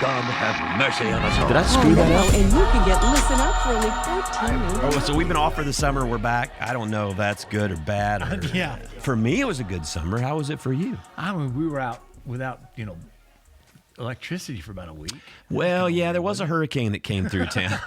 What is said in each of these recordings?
God have mercy on us all. Did I screw that up? And you can get Listen Up for only $14. Oh, so we've been off for the summer. We're back. I don't know if that's good or bad. Or, Yeah. For me, it was a good summer. How was it for you? I mean, we were out without, electricity for about a week. Well, yeah, there was a hurricane that came through town.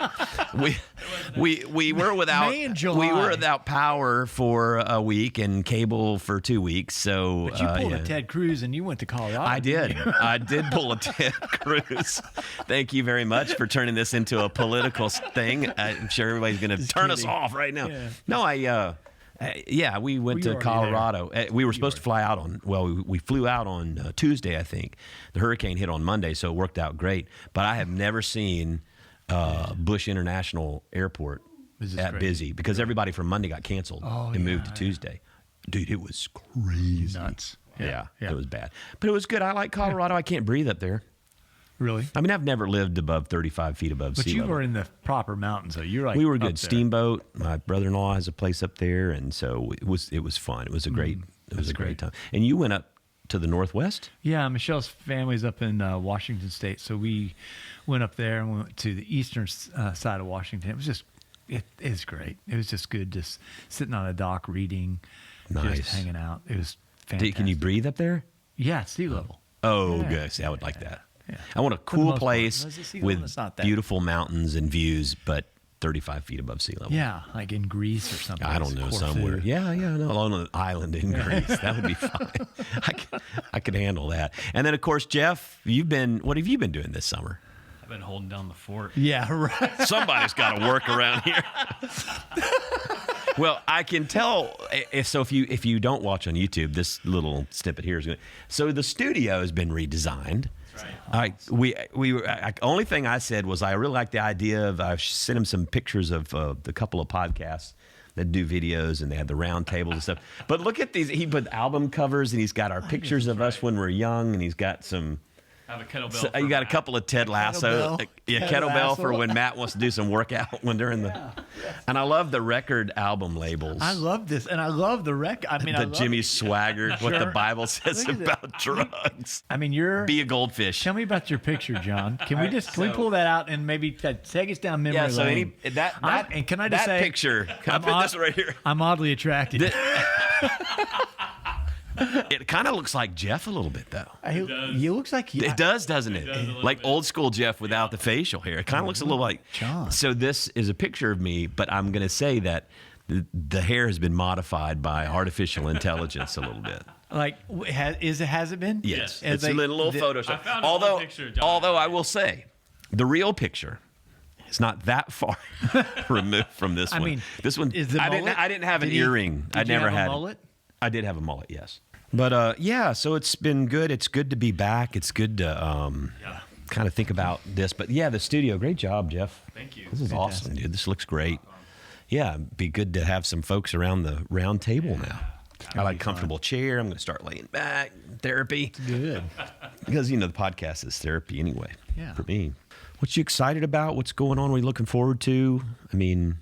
we were without May and July. we were without power for a week and cable for 2 weeks. So But you pulled yeah. a Ted Cruz and you went to Colorado. I did. I did pull a Ted Cruz. Thank you very much for turning this into a political thing. I'm sure everybody's going to turn us kidding. off right now. Yeah. No, we went Were you to already Colorado. We were supposed to fly out on, we flew out on Tuesday, I think. The hurricane hit on Monday, so it worked out great. But I have never seen Bush International Airport that crazy? busy because everybody from Monday got canceled and moved to Tuesday. Dude, it was crazy. Nuts. Yeah, it was bad. But it was good. I like Colorado. I can't breathe up there. Really? I mean, I've never lived above 35 feet above But sea you level. were in the proper mountains, so you're like We were up good. there. Steamboat. My brother-in-law has a place up there, and so it was fun. It was a great great time. And you went up to the Northwest? Yeah, Michelle's family's up in Washington State, so we went up there and went to the eastern side of Washington. It was just, it is great. It was just good, just sitting on a dock reading, Nice. just hanging out. It was fantastic. Can you breathe up there? Yeah, it's sea level. Oh, Yeah. good. See, I would like that. Yeah. I want a the cool most part. place No, it's a sea level, with it's not that. beautiful mountains and views, but 35 feet above sea level. Yeah, like in Greece or something. I don't know, Corfu. somewhere. Yeah, no, on an island in Greece. That would be fine. I could handle that. And then, of course, Jeff, what have you been doing this summer? I've been holding down the fort. Yeah, right. Somebody's got to work around here. Well, I can tell. So if you don't watch on YouTube, this little snippet here is good. So the studio has been redesigned. Right. Only thing I said was I really like the idea of. I sent him some pictures of the couple of podcasts that do videos, and they had the round tables and stuff. But look at these. He put album covers, and he's got our pictures of us when we're young, and he's got some. I have a kettlebell. So you got a couple of Ted Lasso, kettlebell for when Matt wants to do some workout when they're in the. And I love the record album labels. I love this, and I love the record. I mean, I the love Jimmy it. Swaggart, what the Sure. Bible says Look at about drugs. I mean, you're. Be a goldfish. Tell me about your picture, John. Can we pull that out and maybe take us down memory Yeah. So lane? And can I just say picture? Can I put this right here? I'm oddly attracted. It kind of looks like Jeff a little bit, though. He looks like he. It does, doesn't it? does a little Like bit. old school Jeff without the facial hair. It kind of looks a little like John. So this is a picture of me, but I'm going to say that the hair has been modified by artificial intelligence a little bit. Like, has it been? Yes, As it's they- a little I Photoshop. found an old picture, John. Although I will say, the real picture is not that far removed from this I one. mean, This one, is the I mullet? didn't have an Did he- earring. I did you never have a had mullet? I did have a mullet, yes. But yeah, so it's been good. It's good to be back. It's good to kind of think about this. But yeah, the studio, great job, Jeff. Thank you. This is awesome, dude. This looks great. Yeah, it'd be good to have some folks around the round table now. I like comfortable chair. I'm going to start laying back. Therapy. Good. Because, the podcast is therapy anyway. Yeah. For me. What you excited about? What's going on? What are you looking forward to? I mean,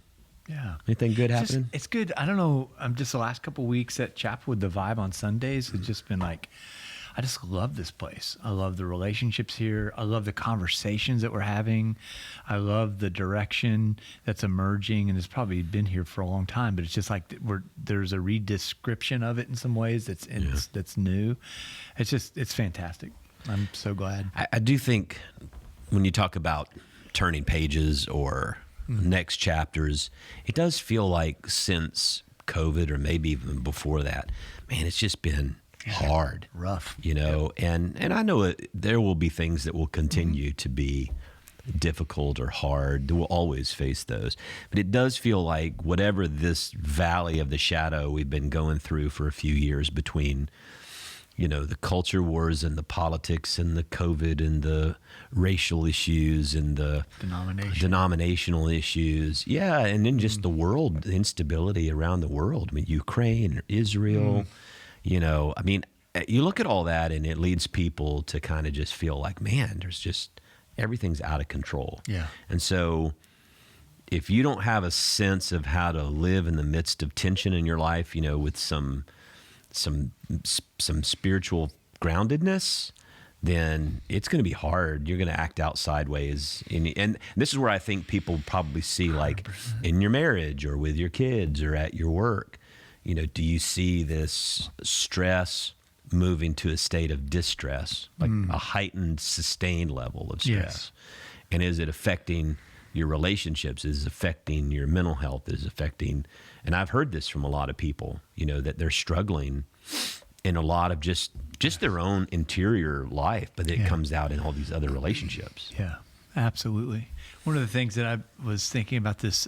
Yeah. anything good happening? It's good. I don't know. I'm just the last couple of weeks at Chapelwood, the vibe on Sundays has just been like, I just love this place. I love the relationships here. I love the conversations that we're having. I love the direction that's emerging, and it's probably been here for a long time. But it's just like there's a redescription of it in some ways that's new. It's fantastic. I'm so glad. I do think when you talk about turning pages or next chapters, it does feel like since COVID or maybe even before that, man, it's just been hard, Rough. And I know there will be things that will continue to be difficult or hard. We'll always face those. But it does feel like whatever this valley of the shadow we've been going through for a few years between the culture wars and the politics and the COVID and the racial issues and the denominational issues. Yeah, and then just the world, the instability around the world. I mean, Ukraine, Israel, I mean, you look at all that and it leads people to kind of just feel like, man, there's just, everything's out of control. Yeah. And so if you don't have a sense of how to live in the midst of tension in your life, with some spiritual groundedness, then it's going to be hard. You're going to act out sideways. And this is where I think people probably see, like 100%. In your marriage or with your kids or at your work, do you see this stress moving to a state of distress, like a heightened, sustained level of stress? Yeah. And is it affecting your relationships? Is it affecting your mental health? Is it affecting, and I've heard this from a lot of people, that they're struggling in a lot of just their own interior life, but it comes out in all these other relationships. Yeah, absolutely. One of the things that I was thinking about this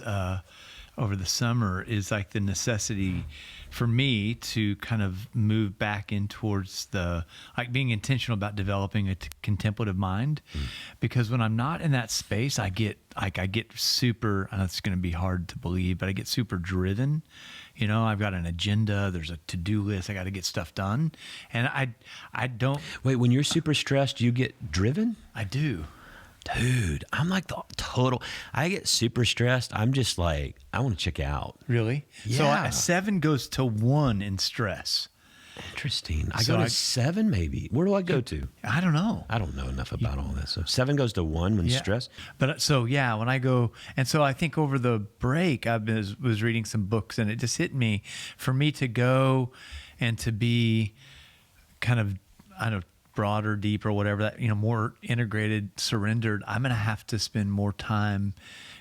over the summer is like the necessity for me to kind of move back in towards being intentional about developing a contemplative mind, because when I'm not in that space, I get super, and it's going to be hard to believe, but I get super driven. I've got an agenda. There's a to-do list. I got to get stuff done. And I don't. Wait, when you're super stressed, you get driven? I do. Dude, I'm like the total. I get super stressed. I'm just like, I want to check out. Really? Yeah. So 7 goes to 1 in stress. Interesting. I go to 7 maybe. Where do I go to? I don't know. I don't know enough about all this. So 7 goes to 1 when stressed. But when I go, and so I think over the break, I was reading some books, and it just hit me, for me to go and to be kind of, I don't know, broader, deeper, whatever that, more integrated, surrendered, I'm going to have to spend more time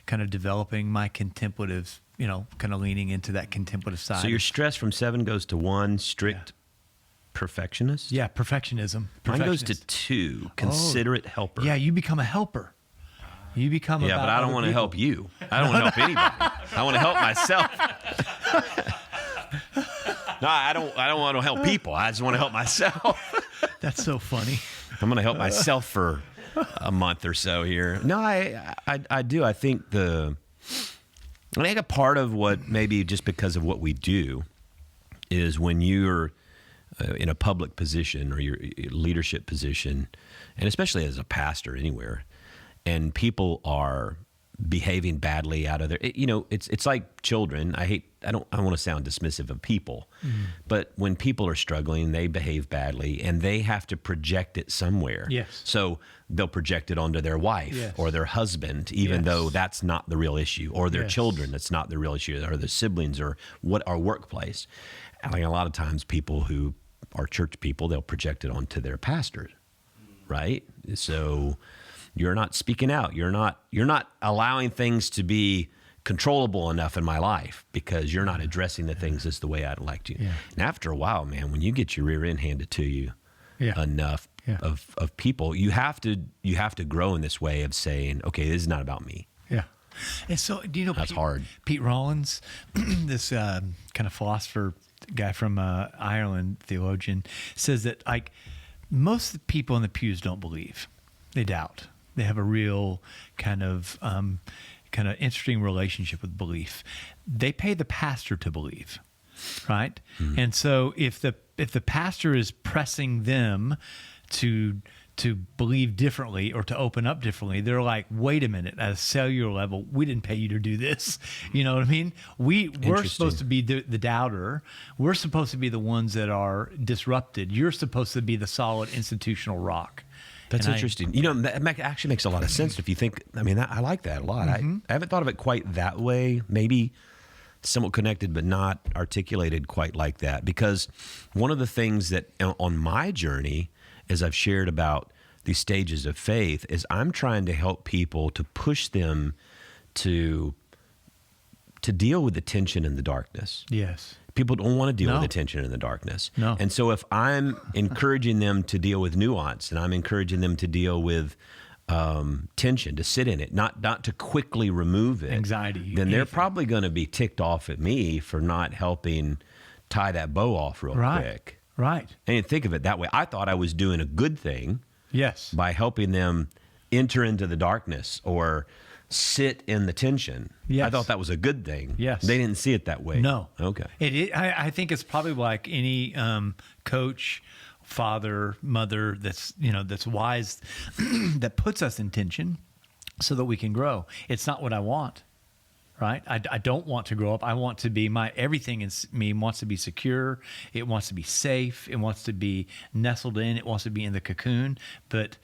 kind of developing my contemplative, kind of leaning into that contemplative side. So your stress from 7 goes to 1, strict perfectionist? Yeah, perfectionism. Mine goes to 2, considerate helper. Yeah, you become a helper. You become but I don't want to help you. I don't want to help anybody. I want to help myself. No, I don't want to help people. I just want to help myself. That's so funny. I'm going to help myself for a month or so here. No, I do. I think I think a part of what, maybe just because of what we do, is when you're in a public position or your leadership position, and especially as a pastor anywhere, and people are behaving badly out of their, it's like children. I don't want to sound dismissive of people, but when people are struggling, they behave badly and they have to project it somewhere. Yes. So they'll project it onto their wife or their husband, even though that's not the real issue, or their children, that's not the real issue, or their siblings, or our workplace. And like a lot of times people who are church people, they'll project it onto their pastors, right? So you're not speaking out. You're not allowing things to be controllable enough in my life because you're not addressing the things as the way I'd like to. Yeah. And after a while, man, when you get your rear end handed to you enough of people, you have to grow in this way of saying, okay, this is not about me. Yeah. And so, do you know that's hard. Pete Rollins, this kind of philosopher guy from Ireland, theologian, says that like most of the people in the pews don't believe. They doubt. They have a real kind of interesting relationship with belief. They pay the pastor to believe, right? Mm-hmm. And so if the pastor is pressing them to believe differently or to open up differently, they're like, wait a minute, at a cellular level, we didn't pay you to do this. You know what I mean? We're supposed to be the doubter. We're supposed to be the ones that are disrupted. You're supposed to be the solid institutional rock. That's interesting. That actually makes a lot of sense if you think, I like that a lot. Mm-hmm. I haven't thought of it quite that way, maybe somewhat connected, but not articulated quite like that. Because one of the things that on my journey, as I've shared about these stages of faith, is I'm trying to help people to push them to deal with the tension in the darkness. Yes. People don't want to deal with the tension in the darkness. No. And so if I'm encouraging them to deal with nuance, and I'm encouraging them to deal with tension, to sit in it, not to quickly remove it, anxiety, then they're probably going to be ticked off at me for not helping tie that bow off real quick. Right. And think of it that way. I thought I was doing a good thing by helping them enter into the darkness or sit in the tension. Yes. I thought that was a good thing. Yes. They didn't see it that way. No. Okay. I think it's probably like any coach, father, mother that's wise, that puts us in tension so that we can grow. It's not what I want. right? I don't want to grow up. I want to be everything in me wants to be secure. It wants to be safe. It wants to be nestled in. It wants to be in the cocoon. But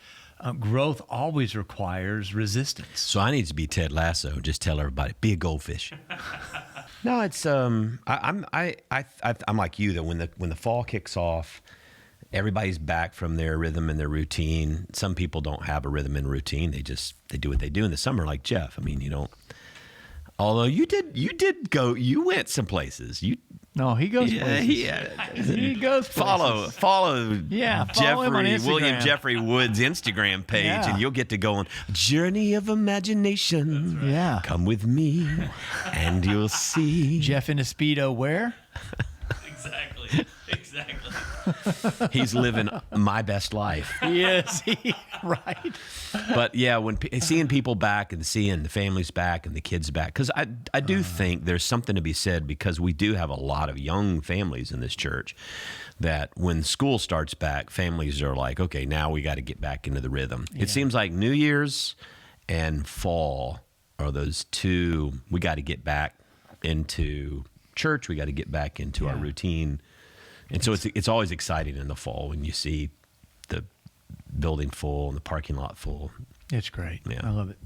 growth always requires resistance. So I need to be Ted Lasso. Just tell everybody, be a goldfish. No, it's I'm like you that when the fall kicks off, everybody's back from their rhythm and their routine. Some people don't have a rhythm and routine. They do what they do in the summer, like Jeff. I mean, you don't. Although you went some places. No, he goes places. He goes places. Follow follow him on Instagram. William Jeffrey Wood's Instagram page, and you'll get to go on Journey of Imagination. Right. Yeah. Come with me, and you'll see. Jeff in a Speedo where? Exactly. He's living my best life. Yes, right. But yeah, when seeing people back and seeing the families back and the kids back, because I do think there's something to be said, because we do have a lot of young families in this church, that when school starts back, families are like, okay, now we got to get back into the rhythm. Yeah. It seems like New Year's and fall are those two. We got to get back into church. We got to get back into our routine. And so it's always exciting in the fall when you see the building full and the parking lot full. It's great. Yeah. I love it.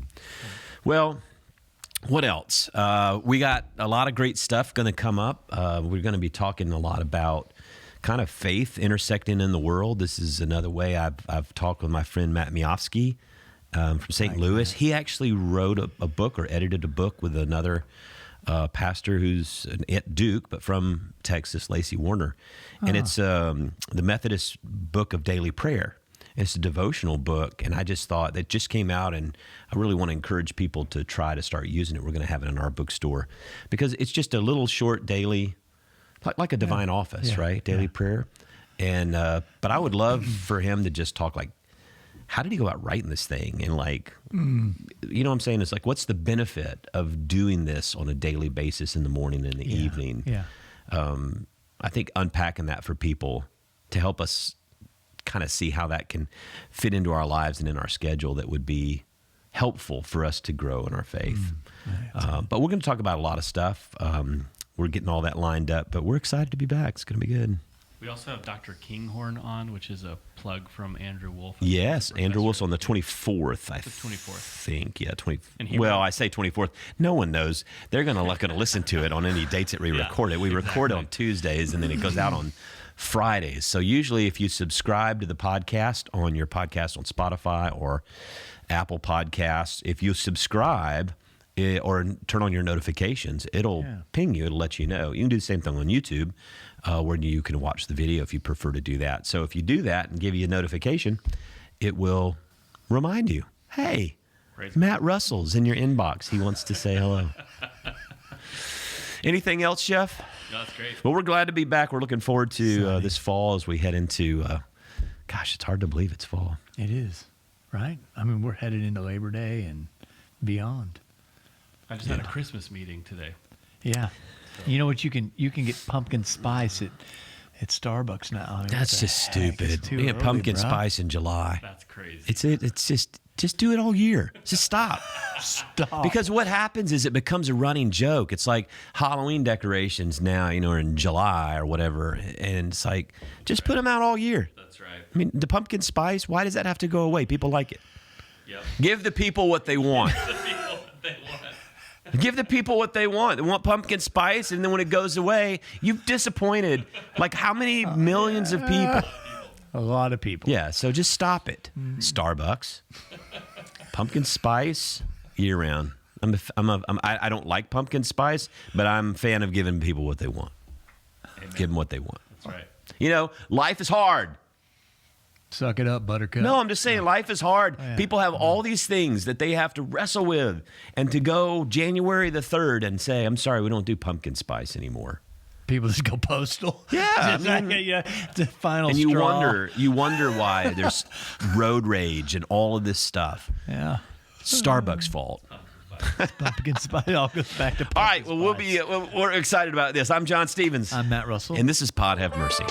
Well, what else? We got a lot of great stuff going to come up. We're going to be talking a lot about kind of faith intersecting in the world. This is another way I've talked with my friend Matt Miofsky from St. Louis. He actually wrote a book, or edited a book, with another pastor who's at Duke, but from Texas, Lacey Warner. And it's the Methodist Book of Daily Prayer. It's a devotional book, and I just thought that just came out, and I really want to encourage people to try to start using it. We're going to have it in our bookstore, because it's just a little short daily, like a divine office, right? Daily prayer. And but I would love for him to just talk like, how did he go about writing this thing? And like, you know what I'm saying? It's like, what's the benefit of doing this on a daily basis in the morning and the evening? Yeah. I think unpacking that for people to help us kind of see how that can fit into our lives and in our schedule, that would be helpful for us to grow in our faith. But we're going to talk about a lot of stuff. We're getting all that lined up, but we're excited to be back. It's going to be good. We also have Dr. Kinghorn on, which is a plug from Andrew Wolf. Yes, Andrew Wolf's on the 24th, I 24th. think. Yeah, I say 24th. No one knows. They're going to listen to it on any dates that we record it. We record it on Tuesdays, and then it goes out on Fridays. So usually if you subscribe to the podcast on your podcast on Spotify or Apple Podcasts, if you subscribe or turn on your notifications, it'll ping you. It'll let you know. You can do the same thing on YouTube, where you can watch the video if you prefer to do that. So if you do that and give you a notification, it will remind you, hey, Matt Russell's in your inbox. He wants to say hello. Anything else, Jeff? No, that's great. Well, we're glad to be back. We're looking forward to this fall as we head into, gosh, it's hard to believe it's fall. It is, right? I mean, we're headed into Labor Day and beyond. I just had a Christmas meeting today. Yeah. You know what? You can get pumpkin spice at Starbucks now. I mean, that's just stupid. You get pumpkin spice in July. That's crazy. It's just do it all year. Just stop. Stop. Because what happens is it becomes a running joke. It's like Halloween decorations now, are in July or whatever, and it's like, just put them out all year. That's right. I mean, the pumpkin spice, why does that have to go away? People like it. Yep. Give the people what they want. They want. Give the people what they want. They want pumpkin spice, and then when it goes away, you've disappointed like how many millions of people? A lot of people. Yeah, so just stop it. Starbucks, pumpkin spice, year round. I don't like pumpkin spice, but I'm a fan of giving people what they want. Amen. Give them what they want. That's right. Life is hard. Suck it up, buttercup. No, I'm just saying life is hard. Yeah. People have all these things that they have to wrestle with. And to go January the 3rd and say, I'm sorry, we don't do pumpkin spice anymore. People just go postal. Yeah. The final and straw. you wonder why there's road rage and all of this stuff. Yeah. Starbucks' fault. Pumpkin spice. It all goes back to pumpkin All right, well, spice. we're excited about this. I'm John Stevens. I'm Matt Russell. And this is Pod Have Mercy.